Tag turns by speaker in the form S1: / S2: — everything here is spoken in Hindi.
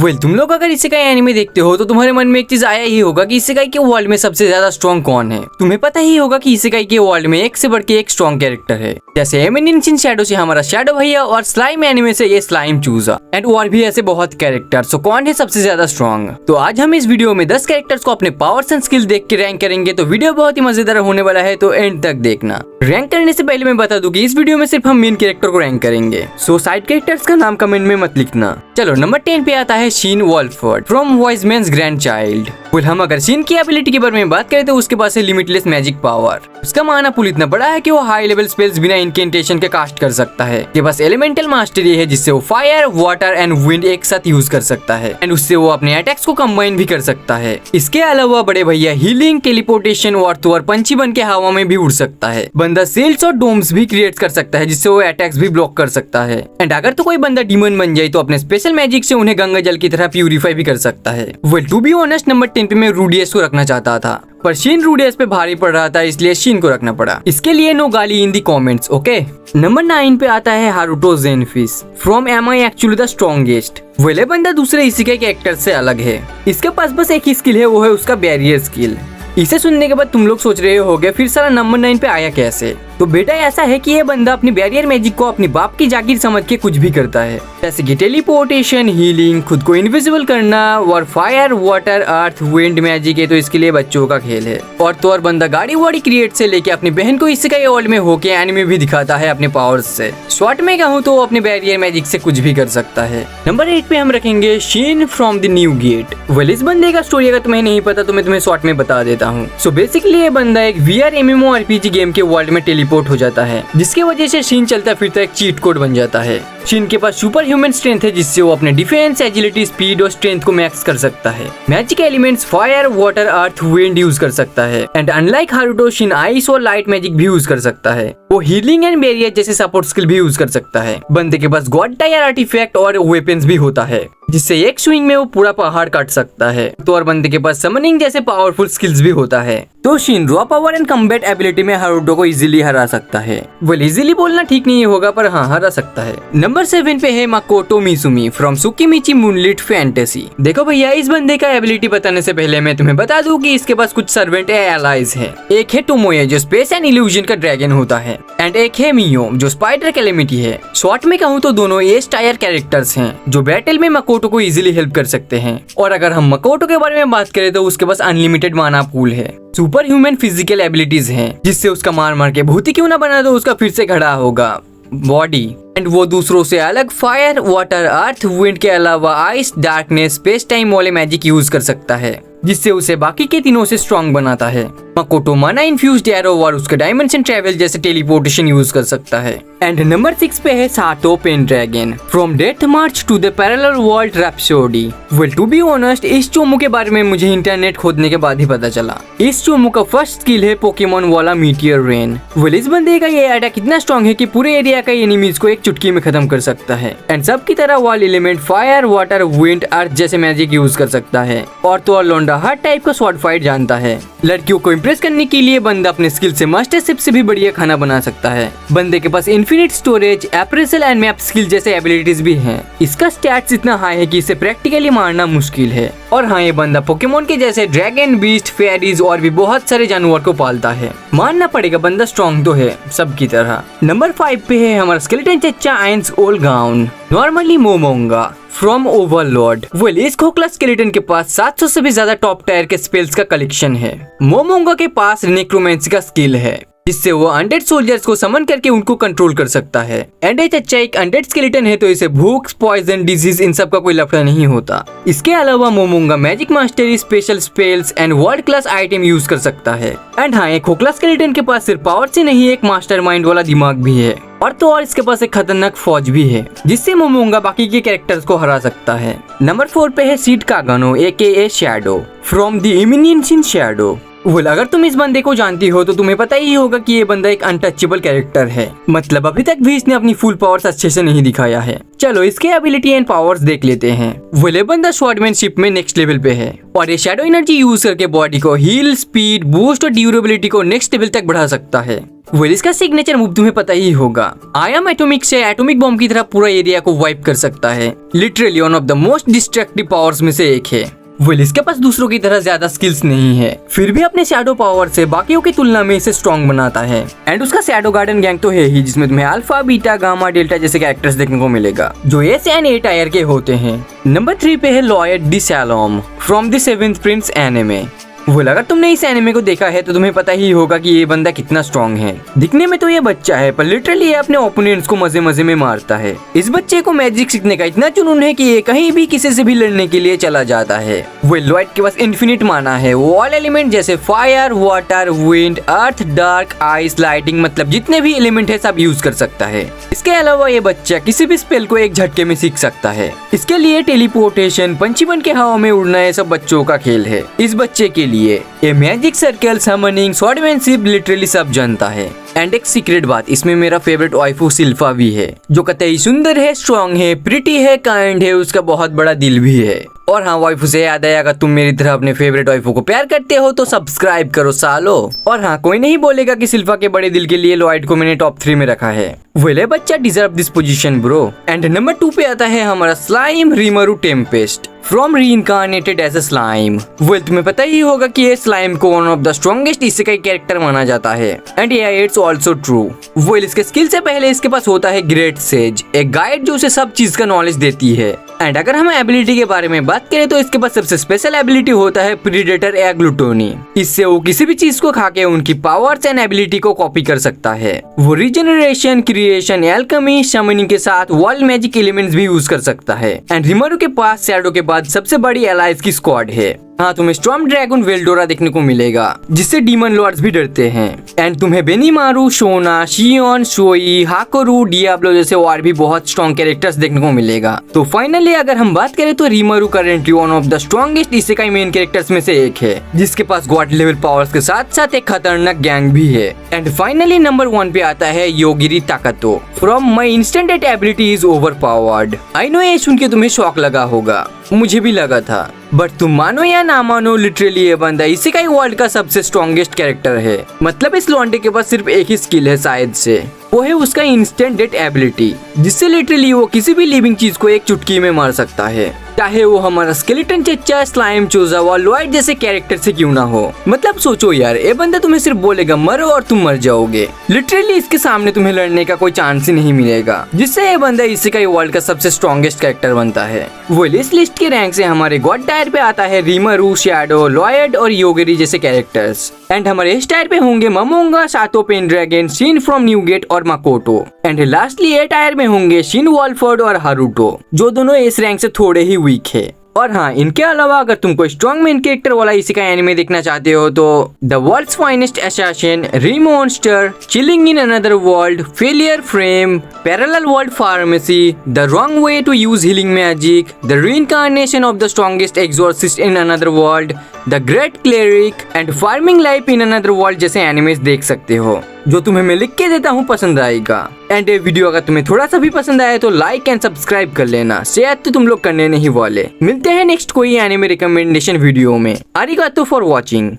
S1: वेल तुम लोग अगर इसेकाई एनिमे देखते हो तो तुम्हारे मन में एक चीज आया ही होगा कि इसेकाई के वर्ल्ड में सबसे ज्यादा स्ट्रॉन्ग कौन है। तुम्हें पता ही होगा कि इसेकाई के वर्ल्ड में एक से बढ़ के एक स्ट्रॉन्ग कैरेक्टर है। जैसे एमिनेंस इन शैडो से हमारा शैडो भैया और स्लाइम एनिमे से ये स्लाइम चूजा एंड और भी ऐसे बहुत कैरेक्टर। सो कौन है सबसे ज्यादा स्ट्रॉन्ग? तो आज हम इस वीडियो में 10 कैरेक्टर्स को अपने पावर्स एंड स्किल देख के रैंक करेंगे। तो वीडियो बहुत ही मजेदार होने वाला है, तो एंड तक देखना। रैंक करने से पहले मैं बता दूं कि इस वीडियो में सिर्फ हम मेन कैरेक्टर को रैंक करेंगे, सो साइड कैरेक्टर्स का नाम कमेंट में मत लिखना। चलो नंबर 10 पे आता है शीन वॉल्फर्ड फ्रॉम वाइज मैन्स ग्रैंडचाइल्ड। हम अगर शीन की एबिलिटी के बारे में बात करें तो उसके पास है लिमिटलेस मैजिक पावर। उसका माना पुल इतना बड़ा है कि वो हाई लेवल स्पेल्स बिना इंकेंटेशन के कास्ट कर सकता है। के पास एलिमेंटल मास्टरी है जिससे वो फायर, वाटर एंड विंड एक साथ यूज कर सकता है एंड उससे वो अपने अटैक्स को कंबाइन भी कर सकता है। इसके अलावा बड़े भैया हीलिंग, टेलीपोर्टेशन और थोर पंछी बन के हवा में भी उड़ सकता है। बंदा सील्ड्स और डोम्स भी क्रिएट कर सकता है जिससे वो अटैक्स भी ब्लॉक कर सकता है। एंड अगर तो कोई बंदा डीमन बन जाए तो अपने स्पेशल मैजिक से उन्हें गंगा जल की तरह प्यूरिफाई भी कर सकता है। Well to be honest number 10 पे मैं रूडियस को रखना चाहता था, पर शीन रूडियस पे भारी पड़ रहा था, इसलिए शीन को रखना पड़ा। इसके लिए नो गाली in the comments, okay. Number 9 पे आता है Haruto Zenfish from M I actually the strongest. वेले बंदा दूसरे इसेकाई के एक्टर से अलग है। इसके पास बस एक ही स्किल है, वो है उसका बैरियर स्किल। इसे सुनने के बाद तुम लोग सोच रहे होगे फिर सारा नंबर 9 पे आया कैसे? तो बेटा ऐसा है कि ये बंदा अपनी बैरियर मैजिक को अपनी बाप की जागीर समझ के कुछ भी करता है, जैसे कि टेलीपोर्टेशन, हीलिंग, खुद को इनविजिबल करना और fire, water, earth, wind magic है, तो इसके लिए बच्चों का खेल है। और तो और बंदा गाड़ी वाड़ी क्रिएट से लेके अपनी बहन को इसेकाई वर्ल्ड में होके एनिमे भी दिखाता है अपने पावर्स से। शॉर्ट में कहूँ तो वो अपने बैरियर मैजिक से कुछ भी कर सकता है। नंबर 8 पे हम रखेंगे Shin from the new gate. Well इस बंदे का स्टोरी अगर तुम्हें नहीं पता तो मैं तुम्हें शॉर्ट में बता देता हूँ। सो बेसिकली ये बंदा एक VR MMORPG गेम के वर्ल्ड में टेलीपोर्ट हो जाता है, जिसकी वजह से शीन चलता फिरता एक चीट कोड बन जाता है। शीन के पास सुपर ह्यूमन स्ट्रेंथ है जिससे वो अपने डिफेंस, एजिलिटी, स्पीड और स्ट्रेंथ को मैक्स कर सकता है। Magic elements fire, water, earth, wind use कर सकता है and unlike Haruto Shin ice और लाइट मैजिक भी यूज कर सकता है। वो हीलिंग एंड बैरियर जैसे सपोर्ट स्किल भी यूज कर सकता है। बंदे के पास गॉड टायर आर्टिफैक्ट और वेपन्स भी होता है जिससे एक स्विंग में वो पूरा पहाड़ काट सकता है। तो और बंदे के पास समनिंग जैसे पावरफुल स्किल्स भी होता है। तो Shin raw power and combat ability में हारुतो को इजीली हरा सकता है। वेल इजीली बोलना ठीक नहीं होगा, पर हाँ हरा सकता है। नंबर 7 पे है माकोटो मिसुमी फ्रॉम सुकीमिची मूनलिट फैंटेसी। देखो भैया इस बंदे का एबिलिटी बताने से पहले मैं तुम्हें बता दूं कि इसके पास कुछ सर्वेंट एलाइज है। एक है टोमोए जो स्पेस एंड इल्यूजन का ड्रैगन होता है एंड एक है मियो जो स्पाइडर कैलेमिटी है। शॉर्ट में कहूँ तो दोनों एस टायर कैरेक्टर्स हैं जो बैटल में माकोटो को इजीली हेल्प कर सकते हैं। और अगर हम माकोटो के बारे में बात करें तो उसके पास अनलिमिटेड माना पूल है, सुपर ह्यूमन फिजिकल एबिलिटीज हैं जिससे उसका मार मार के भूत ही क्यों ना बना दो उसका फिर से खड़ा होगा बॉडी। एंड वो दूसरों से अलग फायर, वाटर, अर्थ, विंड के अलावा आइस, डार्कनेस, स्पेस टाइम वाले मैजिक यूज कर सकता है जिससे उसे बाकी के तीनों से स्ट्रॉन्ग बनाता है। माकोटो माना इन्फ्यूज्ड एरो और उसका डायमेंशन ट्रैवल जैसे टेलीपोर्टेशन यूज कर सकता है। एंड नंबर 6 पे है Sato Pendragon from death march to the parallel world rhapsody. Well to be honest इस चोमू के बारे में मुझे इंटरनेट खोदने के बाद ही पता चला। इस चोमू का फर्स्ट स्किल है पोकेमोन वाला मीटियर रेन। वेल इस बंदे का ये अटैक इतना स्ट्रॉन्ग है कि पूरे एरिया का एनिमीज को एक चुटकी में खत्म कर सकता है एंड सबकी तरह वॉल element fire, water, wind, earth जैसे मैजिक यूज कर सकता है। और तो और लोंडा हर टाइप का स्वॉर्ड फाइट जानता है। लड़कियों को इम्प्रेस करने के लिए बंदा अपने स्किल से मास्टर शेफ से भी बढ़िया खाना बना सकता है। बंदे के पास infinite storage, appraisal and map skill जैसे एबिलिटीज भी हैं। इसका स्टैट्स इतना हाई है कि इसे प्रैक्टिकली मारना मुश्किल है। और हाँ ये बंदा पोकेमोन के जैसे ड्रैगन, बीस्ट, फेरीज और भी बहुत सारे जानवर को पालता है। मानना पड़ेगा बंदा स्ट्रॉन्ग तो है सबकी तरह। नंबर 5 पे है हमारा स्केलेटन चच्चा Ainz Ooal Gown normally Momonga from Overlord. Well इस खोखला स्केलेटन के पास 700 से भी ज्यादा टॉप टायर के स्पेल्स का कलेक्शन है। मोमोंगा के पास नेक्रोमेंसी का स्किल है जिससे वो अनडेड सोल्जर्स को समन करके उनको कंट्रोल कर सकता है। एंड चच्चा एक अनडेड स्केलेटन है तो इसे भूख, पॉइजन, डिजीज इन सब का कोई लफड़ा नहीं होता। इसके अलावा Momonga magic mastery, special spells and world class item use कर सकता है। एंड हाँ एक खोखला स्केलेटन के पास सिर्फ पावर से नहीं एक मास्टरमाइंड वाला दिमाग भी है। और तो और इसके पास एक खतरनाक फौज भी है जिससे मोमोंगा बाकी के कैरेक्टर्स को हरा सकता है। नंबर 4 पे है Cid Kagenou AKA shadow from the eminence in shadow. Well अगर तुम इस बंदे को जानती हो तो तुम्हें पता ही होगा कि ये बंदा एक अनटचेबल कैरेक्टर है। मतलब अभी तक भी इसने अपनी फुल पावर्स अच्छे से नहीं दिखाया है। चलो इसके एबिलिटी एंड पावर्स देख लेते हैं। वेल ये बंदा स्वॉर्डमैनशिप में नेक्स्ट लेवल पे है और ये शैडो एनर्जी यूज करके बॉडी को हील, स्पीड, बूस्ट और ड्यूरेबिलिटी को नेक्स्ट लेवल तक बढ़ा सकता है। वेल इसका सिग्नेचर मूव तुम्हें पता ही होगा। आई एम एटॉमिक से एटॉमिक बॉम्ब की तरह पूरा एरिया को वाइप कर सकता है। Literally one of the most destructive powers में से एक है। वेल इसके पास दूसरों की तरह ज्यादा स्किल्स नहीं है, फिर भी अपने शैडो पावर से बाकियों की तुलना में इसे स्ट्रॉन्ग बनाता है। एंड उसका शैडो गार्डन गैंग तो है ही, जिसमें तुम्हें अल्फा, बीटा, गामा, डेल्टा जैसे कैरेक्टर्स देखने को मिलेगा जो एस एंड ए टायर के होते हैं। नंबर 3 पे है Lloyd D सैलोम from the seventh Prince anime. Well अगर तुमने इस एनिमे को देखा है तो तुम्हें पता ही होगा कि ये बंदा कितना स्ट्रॉन्ग है। दिखने में तो ये बच्चा है पर लिटरली ये अपने ओपोनेंट्स को मजे मजे में मारता है। इस बच्चे को मैजिक सीखने का इतना जुनून है कि ये कहीं भी किसी से भी लड़ने के लिए चला जाता है। वेल लॉयड के पास इन्फिनिट माना है। वो ऑल एलिमेंट जैसे फायर, वाटर, विंड, अर्थ, डार्क, आइस, लाइटिंग मतलब जितने भी एलिमेंट है सब यूज कर सकता है। इसके अलावा ये बच्चा किसी भी स्पेल को एक झटके में सीख सकता है। इसके लिए टेलीपोर्टेशन, पंछी बन के हवा में उड़ना ये सब बच्चों का खेल है। इस बच्चे के लिए ये magic circle, summoning, swordsmanship literally सब जानता है। एंड एक सीक्रेट बात, इसमें मेरा फेवरेट वाइफू सिल्फा भी है जो कतई सुंदर है, स्ट्रॉन्ग है, प्रिटी है, काइंड है, उसका बहुत बड़ा दिल भी है। और हाँ वाइफू से याद आया, अगर तुम मेरी तरह अपने फेवरेट वाइफू को प्यार करते हो तो सब्सक्राइब करो सालो। और हाँ कोई नहीं बोलेगा कि सिल्फा के बड़े दिल के लिए लॉयड को मैंने टॉप 3 में रखा है। वेल बच्चा deserve this position bro. And number 2 पे आता है हमारा slime Rimuru Tempest from reincarnated as a slime. Well तुम्हें पता ही होगा कि ये स्लाइम को one of the strongest isekai character माना जाता है। एंड ये इट्स ऑल्सो ट्रू। वेल इसके स्किल से पहले इसके पास होता है ग्रेट सेज, एक गाइड जो उसे सब चीज का नॉलेज देती है। एंड अगर हम एबिलिटी के बारे में बात करें तो इसके पास सबसे स्पेशल एबिलिटी होता है प्रीडेटर या ग्लूटोनी। इससे वो किसी भी चीज को खाके उनकी पावर्स एंड एबिलिटी को कॉपी कर सकता है। वो रिजेनरेशन, क्रिएशन, एल्केमी, समनिंग के साथ वर्ल्ड मैजिक एलिमेंट्स भी यूज कर सकता है। एंड रिमरू के पास शैडो के बाद सबसे बड़ी एलाइज की स्क्वाड है। हाँ तुम्हें स्टॉर्म ड्रैगन वेल्डोरा देखने को मिलेगा जिससे डीमन लॉर्ड्स भी डरते हैं। एंड तुम्हें बेनीमारू, शोना, शियोन, शोई, हाकोरू, डियाब्लो जैसे और भी बहुत स्ट्रॉन्ग कैरेक्टर्स देखने को मिलेगा। तो फाइनली अगर हम बात करें तो Rimuru currently one of the strongest isekai main characters में से एक है, जिसके पास गॉड लेवल पावर्स के साथ साथ एक खतरनाक गैंग भी है। एंड फाइनली नंबर 1 पे आता है Yogiri Takato from my instant ability is overpowered. I know ये सुन के तुम्हें शॉक लगा होगा, मुझे भी लगा था, बट तुम मानो या ना मानो लिटरली ये बंदा इसेकाई वर्ल्ड का सबसे स्ट्रॉन्गेस्ट कैरेक्टर है। मतलब इस लॉन्डे के पास सिर्फ एक ही स्किल है शायद से, वो है उसका इंस्टेंट डेथ एबिलिटी, जिससे लिटरली वो किसी भी लिविंग चीज को एक चुटकी में मार सकता है, चाहे वो हमारा स्केलेटन चच्चा, स्लाइम, चोजावा, लॉयड जैसे कैरेक्टर से क्यों ना हो। मतलब सोचो यार, ये बंदा तुम्हें सिर्फ बोलेगा मरो और तुम मर जाओगे। लिटरली इसके सामने तुम्हें लड़ने का कोई चांस ही नहीं मिलेगा, जिससे ये बंदा इसेकाई वर्ल्ड का सबसे स्ट्रॉन्गेस्ट कैरेक्टर बनता है। वो इस लिस्ट के रैंक से हमारे गॉड टायर पे आता है रिमरू, शैडो, लॉयड और योगिरी जैसे कैरेक्टर्स। एंड हमारे इस टायर पे होंगे ममोंगा, सातो पेनड्रैगन, शिन फ्रॉम न्यूगेट और Makoto. And lastly A tyre में होंगे शिन वॉलफोर्ड और हारुटो, जो दोनों इस रैंक से थोड़े ही वीक है। और हाँ इनके अलावा अगर तुम कोई स्ट्रॉन्ग मेन कैरेक्टर वाला इसेकाई एनिमे देखना चाहते हो तो the world's finest assassin, Remonster, chilling in another world, failure frame, parallel world pharmacy, the wrong way to use healing magic, the reincarnation of the strongest exorcist in another world, the great cleric and farming life in another world जैसे एनिमेस देख सकते हो, जो तुम्हें मैं लिख के देता हूँ पसंद आएगा। एंड ये वीडियो अगर तुम्हें थोड़ा सा भी पसंद आया तो लाइक एंड सब्सक्राइब कर लेना, शेयर तो तुम लोग करने नहीं वाले। मिलते हैं नेक्स्ट कोई एनिमे रिकमेंडेशन वीडियो में। आरिगातो फॉर वॉचिंग।